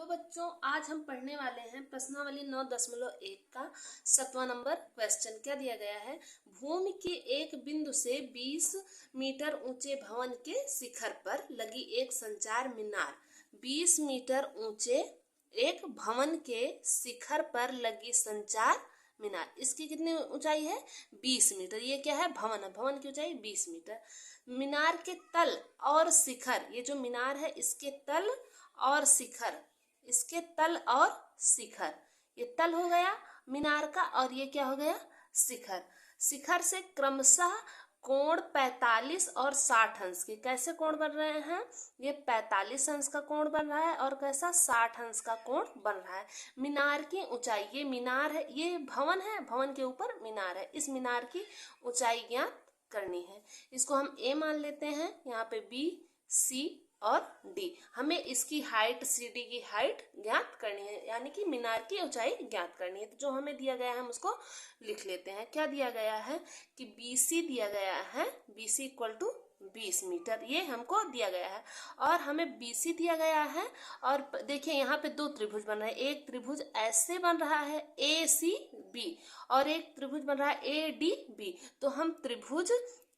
तो बच्चों आज हम पढ़ने वाले हैं प्रश्नावली 9.1 का 7वां नंबर क्वेश्चन। क्या दिया गया है? भूमि के एक बिंदु से 20 मीटर ऊंचे भवन के शिखर पर लगी एक संचार मीनार 20 मीटर ऊंचे एक भवन के शिखर पर लगी संचार मीनार, इसकी कितनी ऊंचाई है? 20 मीटर। ये क्या है? भवन है। भवन की ऊंचाई 20 मीटर। मीनार के तल और शिखर, ये जो मीनार है इसके तल और शिखर, इसके तल और शिखर, ये तल हो गया मीनार का और ये क्या हो गया? शिखर। शिखर से क्रमशः कोण 45 और 60 अंश के कैसे कोण बन रहे हैं? ये 45 अंश का कोण बन रहा है और कैसा? 60 अंश का कोण बन रहा है। मीनार की ऊंचाई, ये मीनार है, ये भवन है, भवन के ऊपर मीनार है, इस मीनार की ऊंचाई ज्ञात करनी है। इसको हम ए मान लेते हैं, यहाँ पे बी, सी और डी। हमें इसकी हाइट, सी डी की हाइट ज्ञात करनी है, यानी कि मीनार की ऊंचाई ज्ञात करनी है। तो जो हमें दिया गया है हम उसको लिख लेते हैं। क्या दिया गया है कि बीसी दिया गया है, बीसी इक्वल टू 20 मीटर, ये हमको दिया गया है और हमें बीसी दिया गया है। और देखिए यहाँ पे दो त्रिभुज बन रहे हैं, एक त्रिभुज ऐसे बन रहा है ए सी बी और एक त्रिभुज बन रहा है ए डी बी। तो हम त्रिभुज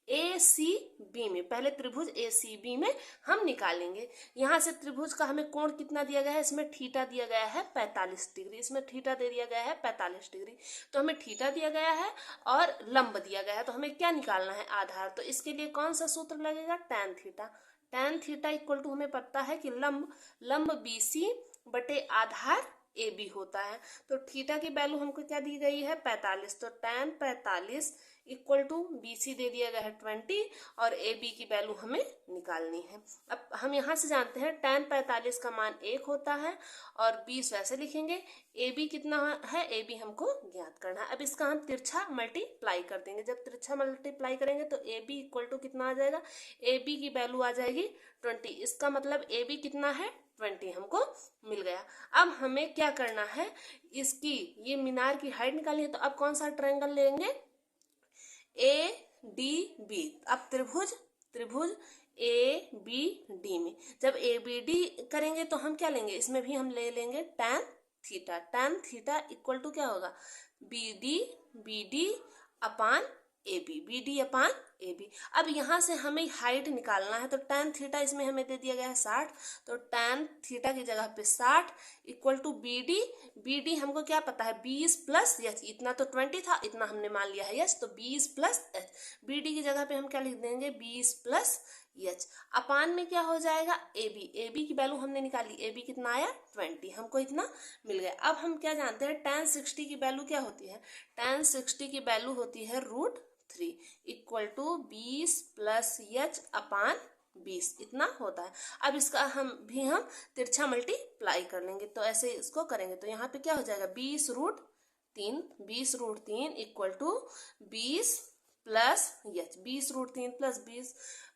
ए सी बी में, पहले त्रिभुज ए सी बी में हम निकालेंगे। यहाँ से त्रिभुज का हमें कोण कितना दिया गया है? इसमें थीटा दिया गया है 45 डिग्री, इसमें थीटा दे दिया गया है 45 डिग्री। तो हमें थीटा दिया गया है और लंब दिया गया है, तो हमें क्या निकालना है? आधार। तो इसके लिए कौन सा सूत्र लगेगा? Tan theta. Tan theta equal to हमें पता है कि लंब बी सी बटे आधार ए बी होता है। तो थीटा की वैल्यू हमको क्या दी गई है? 45। तो tan 45 equal to B C दे दिया गया है 20 और ए बी की वैल्यू हमें निकालनी है। अब हम यहाँ से जानते हैं टैन 45 का मान 1 होता है और 20 वैसे लिखेंगे। ए बी कितना है? ए बी हमको ज्ञात करना है। अब इसका हम तिरछा मल्टीप्लाई कर देंगे। जब तिरछा मल्टीप्लाई करेंगे तो ए बी इक्वल टू कितना आ जाएगा? ए बी की वैल्यू आ जाएगी 20। इसका मतलब ए बी कितना है? 20 हमको मिल गया। अब हमें क्या करना है? इसकी ये मीनार की हाइट निकालनी है। तो अब कौन सा ट्रायंगल लेंगे? A D B. अब त्रिभुज ए बी डी में जब ए बी डी करेंगे तो हम क्या लेंगे? इसमें भी हम ले लेंगे tan theta. Tan theta equal to क्या होगा? B D upon A B, B D upon A B. अब यहाँ से हमें हाइट निकालना है, तो टैन थीटा इसमें हमें दे दिया गया है 60। तो टैन थीटा की जगह पे 60 equal to B D. B D हमको क्या पता है? 20 प्लस एच। इतना तो 20 था, इतना हमने मान लिया है एच, तो 20 प्लस एच। बी डी की जगह पे हम क्या लिख देंगे? 20 प्लस एच अपान में क्या हो जाएगा? A B. ए बी की वैल्यू हमने निकाली, ए बी कितना आया? 20। हमको इतना मिल गया। अब हम क्या जानते हैं? टैन 60 की वैल्यू क्या होती है? टैन 60 की वैल्यू होती है √3 इक्वल टू 20 प्लस एच अपान 20, इतना होता है। अब इसका हम तिरछा मल्टीप्लाई कर लेंगे। तो ऐसे इसको करेंगे तो यहाँ पे क्या हो जाएगा? 20√3 equal to 20 plus H, 20√3 plus 20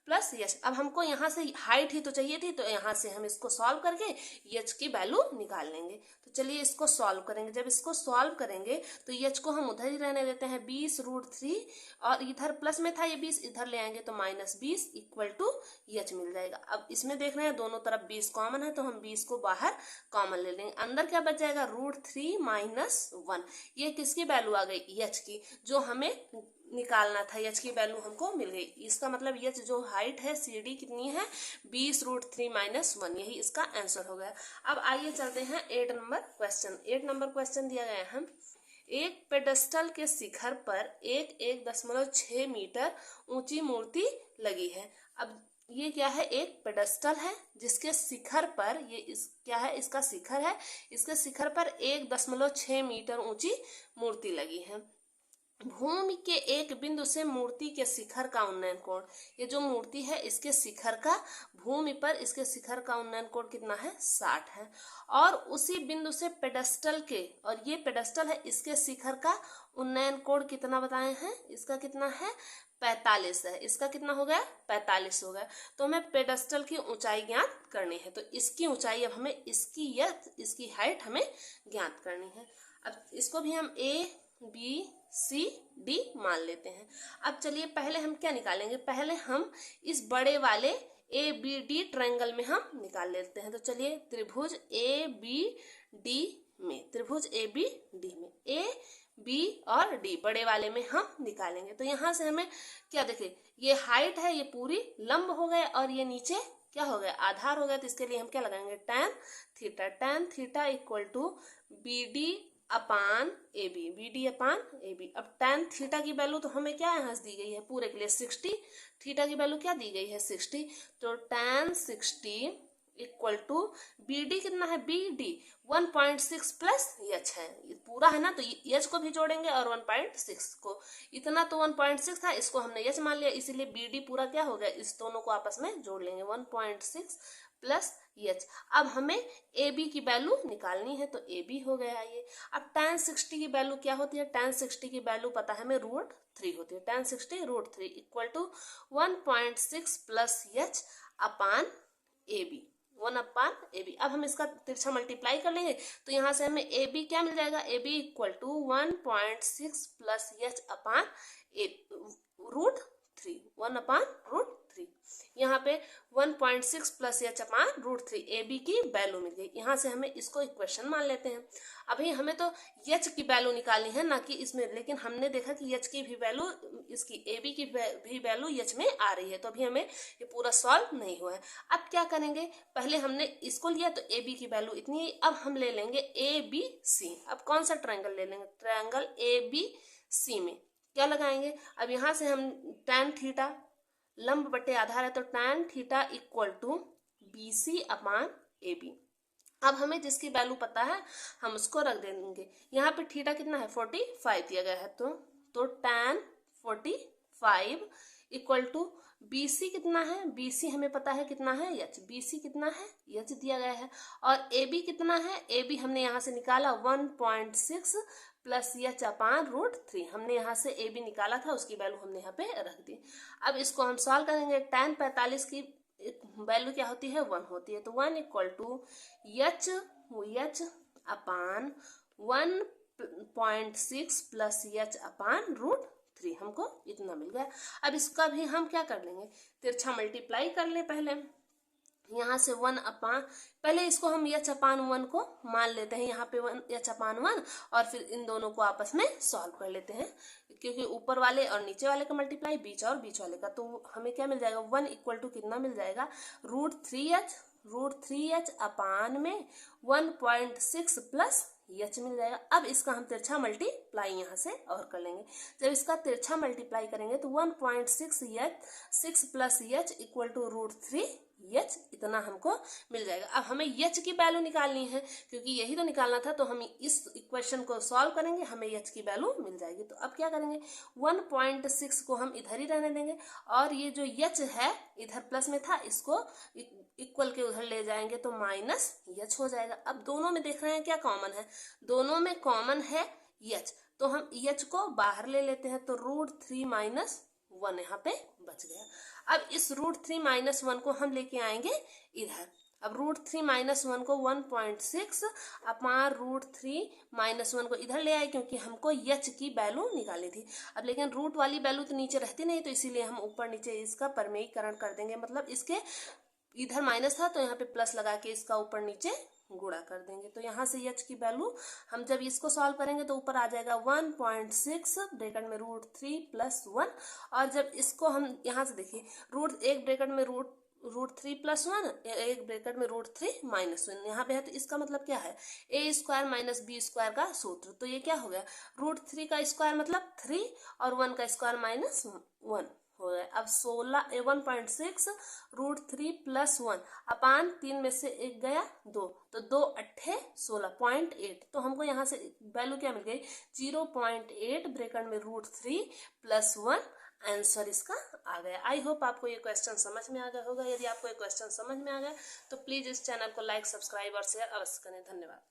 plus H. अब हमको यहाँ से हाइट ही तो चाहिए थी, तो यहाँ से हम इसको सॉल्व करके एच की वैल्यू निकाल लेंगे। तो चलिए इसको सॉल्व करेंगे। जब इसको सॉल्व करेंगे तो एच को हम उधर ही रहने देते हैं 20√3 और इधर प्लस में था ये 20, इधर ले आएंगे तो -20 इक्वल टू एच मिल जाएगा। अब इसमें देख रहे हैं दोनों तरफ 20 कॉमन है, तो हम 20 को बाहर कॉमन ले लेंगे। अंदर क्या बच जाएगा? √3 - 1। ये किसकी वैल्यू आ गई? एच की, जो हमें निकालना था। एच की वैल्यू हमको मिल गई। इसका मतलब एच जो हाइट है सी डी कितनी है? 20√3 - 1। यही इसका आंसर हो गया। अब आइए चलते हैं 8 नंबर क्वेश्चन। 8 नंबर क्वेश्चन दिया गया है, एक पेडेस्टल के शिखर पर 1.6 मीटर ऊंची मूर्ति लगी है। अब ये क्या है? एक पेडेस्टल है जिसके शिखर पर क्या है? इसका शिखर है, इसके शिखर पर 1.6 मीटर ऊंची मूर्ति लगी है। भूमि के एक बिंदु से मूर्ति के शिखर का उन्नयन कोण, ये जो मूर्ति है इसके शिखर का, भूमि पर इसके शिखर का उन्नयन कोण कितना है? 60 है। और उसी बिंदु से पेडेस्टल के, और ये पेडेस्टल है, इसके शिखर का उन्नयन कोण कितना बताए हैं? इसका कितना है? 45 है। इसका कितना हो गया? 45 हो गया। तो हमें पेडेस्टल की ऊंचाई ज्ञात करनी है। तो इसकी ऊंचाई अब हमें इसकी हाइट हमें ज्ञात करनी है। अब इसको भी हम ए बी सी डी मान लेते हैं। अब चलिए पहले हम क्या निकालेंगे? पहले हम इस बड़े वाले ए बी डी ट्रायंगल में हम निकाल लेते हैं। तो चलिए त्रिभुज ए बी डी में, त्रिभुज ए बी डी में ए बी और डी बड़े वाले में हम निकालेंगे। तो यहाँ से हमें क्या देखिए, ये हाइट है, ये पूरी लंब हो गए और ये नीचे क्या हो गया, आधार हो गया। तो इसके लिए हम क्या लगाएंगे, tan theta. tan theta equal to B D upon A B, B D upon A B. अब tan थीटा की वैल्यू तो हमें क्या यहाँ से दी गई है पूरे के लिए 60, थीटा की वैल्यू क्या दी गई है 60। तो tan 60 equal to B D कितना है, बी डी 1.6 प्लस एच है, पूरा है ना, तो एच को भी जोड़ेंगे और 1.6 को, इतना तो 1.6 था, इसको हमने एच मान लिया, इसीलिए बी डी पूरा क्या हो गया, इस दोनों को आपस में जोड़ लेंगे 1.6 प्लस एच। अब हमें ए बी की वैल्यू निकालनी है, तो ए बी हो गया ये। अब tan 60 की वैल्यू क्या होती है, tan 60 की वैल्यू पता है हमें √3 होती है, tan 60 √3 equal to 1.6 plus H upon A B, 1 upon A B. अब हम इसका तिरछा मल्टीप्लाई कर लेंगे, तो यहाँ से हमें ए बी क्या मिल जाएगा, A B equal to 1.6 plus H upon √3, 1 upon √3। यहाँ पे 1.6 plus H upon √3 A B की वैल्यू मिल गई। यहाँ से हमें इसको इक्वेशन मान लेते हैं। अभी हमें तो एच की वैल्यू निकालनी है, ना कि इसमें, लेकिन हमने देखा कि एच की भी वैल्यू, इसकी ए बी की भी वैल्यू एच में आ रही है, तो अभी हमें ये पूरा सॉल्व नहीं हुआ है। अब क्या करेंगे, पहले हमने इसको लिया तो ए बी की वैल्यू इतनी है, अब हम ले लेंगे ए बी सी। अब कौन सा ट्रायंगल ले लेंगे, ट्रायंगल ए बी सी में क्या लगाएंगे। अब यहाँ से हम tan थीटा लंब बटे आधार है, तो tan theta equal to B C upon A B. अब हमें जिसकी वैल्यू पता है हम उसको रख देंगे। यहाँ पे थीटा कितना है 45 दिया गया है, तो tan 45 equal to B C कितना है, बी सी हमें पता है कितना है एच, बी सी कितना है एच दिया गया है, और ए बी कितना है, ए बी हमने यहाँ से निकाला 1.6 प्लस एच अपान √3, हमने यहाँ से ए बी निकाला था, उसकी वैल्यू हमने यहाँ पे रख दी। अब इसको हम सॉल्व करेंगे, tan 45 की वैल्यू क्या होती है 1 होती है, तो 1 equal to H upon 1.6 plus H upon √3, हमको इतना मिल गया। अब इसका भी हम क्या कर लेंगे, तिरछा मल्टीप्लाई कर ले पहले, यहाँ से 1 अपान, पहले इसको हम एच अपान 1 को मान लेते हैं, यहाँ पे 1 एच अपान 1, और फिर इन दोनों को आपस में सॉल्व कर लेते हैं, क्योंकि ऊपर वाले और नीचे वाले का मल्टीप्लाई बीच और बीच वाले का, तो हमें क्या मिल जाएगा 1 इक्वल टू कितना मिल जाएगा √3h अपान में 1.6 प्लस एच मिल जाएगा। अब इसका हम तिरछा मल्टीप्लाई यहाँ से और कर लेंगे। जब इसका तिरछा मल्टीप्लाई करेंगे तो 1.6 H 6 plus H equal to √3 H इतना हमको मिल जाएगा। अब हमें एच की वैल्यू निकालनी है, क्योंकि यही तो निकालना था, तो हम इस इक्वेशन को सॉल्व करेंगे, हमें एच की वैल्यू मिल जाएगी। तो अब क्या करेंगे, 1.6 को हम इधर ही रहने देंगे, और ये जो एच है इधर प्लस में था, इसको इक्वल के उधर ले जाएंगे तो माइनस एच हो जाएगा। अब दोनों में देख रहे हैं क्या कॉमन है, दोनों में कॉमन है एच, तो हम एच को बाहर ले लेते हैं, तो √3 माइनस 1 यहाँ पे बच गया। अब इस √3 माइनस 1 को हम लेके आएंगे इधर। अब √3 माइनस 1 को 1.6 अपान √3 माइनस 1 को इधर ले आए, क्योंकि हमको एच की वैल्यू निकालनी थी। अब लेकिन रूट वाली वैल्यू तो नीचे रहती नहीं, तो इसीलिए हम ऊपर नीचे इसका परमेयीकरण कर देंगे, मतलब इसके इधर माइनस था तो यहाँ पे प्लस लगा के इसका ऊपर नीचे गुणा कर देंगे। तो यहाँ से एच की वैल्यू हम जब इसको सॉल्व करेंगे तो ऊपर आ जाएगा 1.6 ब्रैकेट में √3 प्लस 1, और जब इसको हम यहाँ से देखिए एक ब्रैकेट में √3 प्लस 1, एक ब्रैकेट में √3 माइनस 1 यहाँ पे है, तो इसका मतलब क्या है a² माइनस b² का सूत्र। तो ये क्या हो गया, √3 का स्क्वायर मतलब 3 और 1 का स्क्वायर माइनस 1 हो गया। अब 1.6 √3 प्लस 1 अपान 3 में से 1 गया 2, तो 2 8 16.8, तो हमको यहाँ से वैल्यू क्या मिल गई 0.8 ब्रैकेट में √3 प्लस 1, आंसर इसका आ गया। आई होप आपको ये क्वेश्चन समझ में आ गया होगा। यदि आपको ये क्वेश्चन समझ में आ गया तो प्लीज इस चैनल को लाइक, सब्सक्राइब और शेयर अवश्य करें। धन्यवाद।